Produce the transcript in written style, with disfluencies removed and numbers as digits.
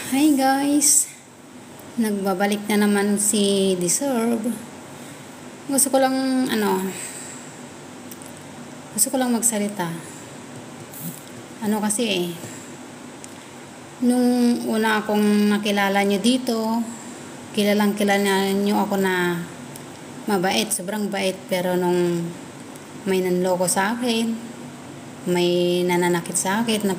Hi guys! Nagbabalik na naman si Deserve. Gusto ko lang gusto ko lang magsalita. Kasi nung una akong nakilala nyo dito, kilalang kilala nyo ako na mabait, sobrang bait, pero nung may nanloko sa akin, may nananakit sa akin na